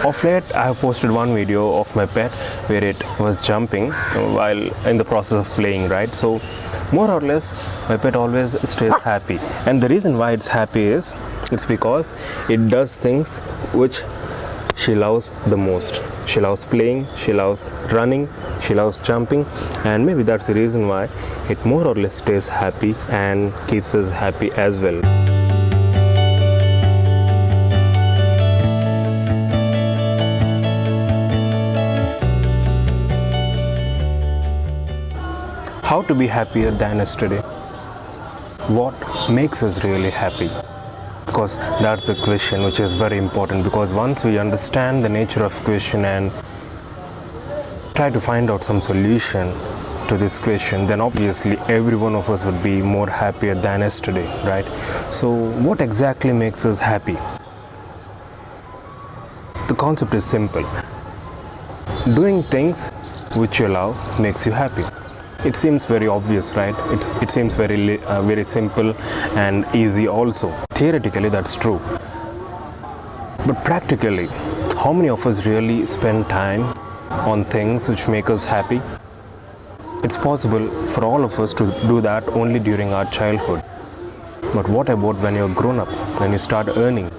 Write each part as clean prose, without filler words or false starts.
Of late, I have posted one video of my pet where it was jumping while in the process of playing, right? So, more or less, my pet always stays happy. And the reason why it's happy is, it's because it does things which she loves the most. She loves playing, she loves running, she loves jumping, and maybe that's the reason why it more or less stays happy and keeps us happy as well. How to be happier than yesterday? What makes us really happy? Because that's a question which is very important, because once we understand the nature of question and try to find out some solution to this question, then obviously every one of us would be more happier than yesterday, right? So what exactly makes us happy? The concept is simple. Doing things which you love makes you happy. It seems very obvious, right? It seems very simple and easy also. Theoretically, that's true. But practically, how many of us really spend time on things which make us happy? It's possible for all of us to do that only during our childhood. But what about when you're grown up, when you start earning?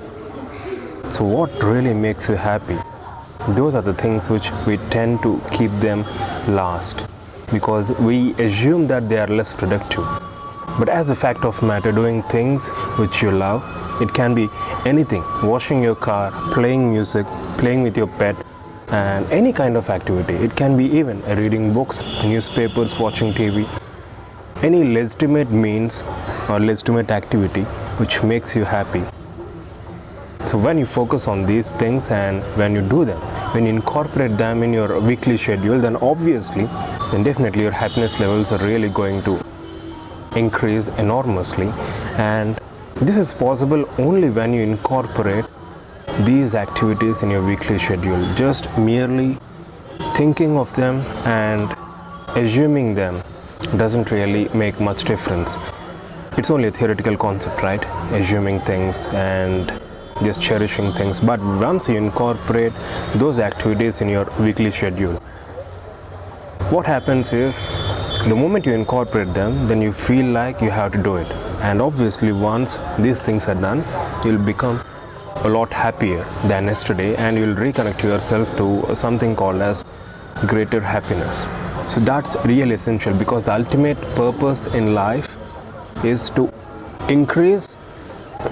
So what really makes you happy? Those are the things which we tend to keep them last, because we assume that they are less productive. But as a fact of matter, doing things which you love, it can be anything: washing your car, playing music, playing with your pet, and any kind of activity. It can be even reading books, newspapers, watching TV, any legitimate means or legitimate activity which makes you happy. So when you focus on these things and when you do them, when you incorporate them in your weekly schedule, then definitely your happiness levels are really going to increase enormously. And this is possible only when you incorporate these activities in your weekly schedule. Just merely thinking of them and assuming them doesn't really make much difference. It's only a theoretical concept, right? Assuming things and just cherishing things. But once you incorporate those activities in your weekly schedule, what happens is, the moment you incorporate them, then you feel like you have to do it. And obviously once these things are done, you'll become a lot happier than yesterday, and you'll reconnect yourself to something called as greater happiness. So that's really essential, because the ultimate purpose in life is to increase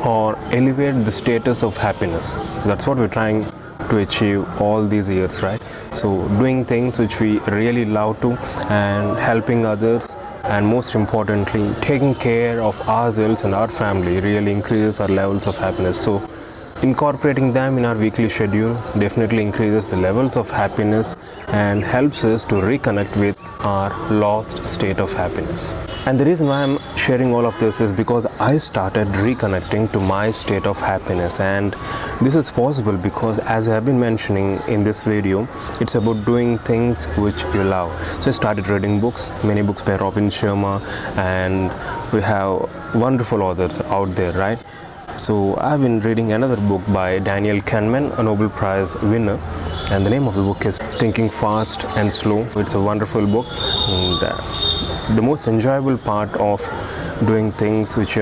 or elevate the status of happiness. That's what we're trying to achieve all these years, right? So doing things which we really love to, and helping others, and most importantly taking care of ourselves and our family really increases our levels of happiness. So incorporating them in our weekly schedule definitely increases the levels of happiness and helps us to reconnect with our lost state of happiness. And the reason why I'm sharing all of this is because I started reconnecting to my state of happiness, and this is possible because, as I have been mentioning in this video, it's about doing things which you love. So I started reading books, many books by Robin Sharma, and we have wonderful authors out there, right? So I've been reading another book by Daniel Kahneman, a Nobel Prize winner, and the name of the book is Thinking Fast and Slow. It's a wonderful book, and the most enjoyable part of doing things which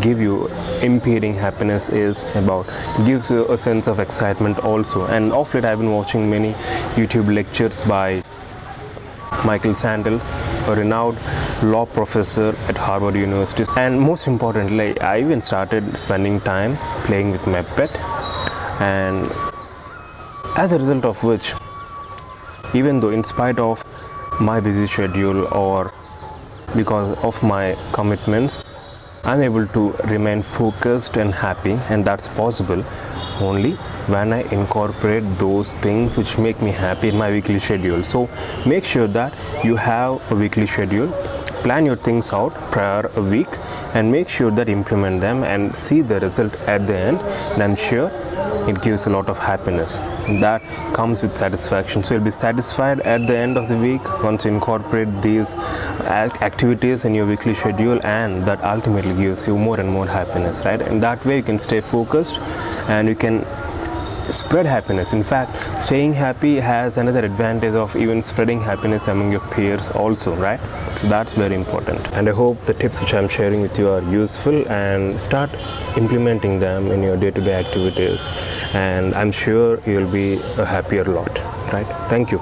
give you impeding happiness is about, it gives you a sense of excitement also. And of late I've been watching many YouTube lectures by Michael Sandels, a renowned law professor at Harvard University. And most importantly, I even started spending time playing with my pet, and as a result of which, even though in spite of my busy schedule or because of my commitments, I'm able to remain focused and happy. And that's possible only when I incorporate those things which make me happy in my weekly schedule. So make sure that you have a weekly schedule, plan your things out prior a week, and make sure that implement them and see the result at the end. And I'm sure it gives a lot of happiness that comes with satisfaction. So you'll be satisfied at the end of the week once you incorporate these activities in your weekly schedule, and that ultimately gives you more and more happiness, right? And that way you can stay focused and you can spread happiness. In fact, staying happy has another advantage of even spreading happiness among your peers also, right? So that's very important. And I hope the tips which I'm sharing with you are useful, and start implementing them in your day-to-day activities, and I'm sure you'll be a happier lot, right? Thank you.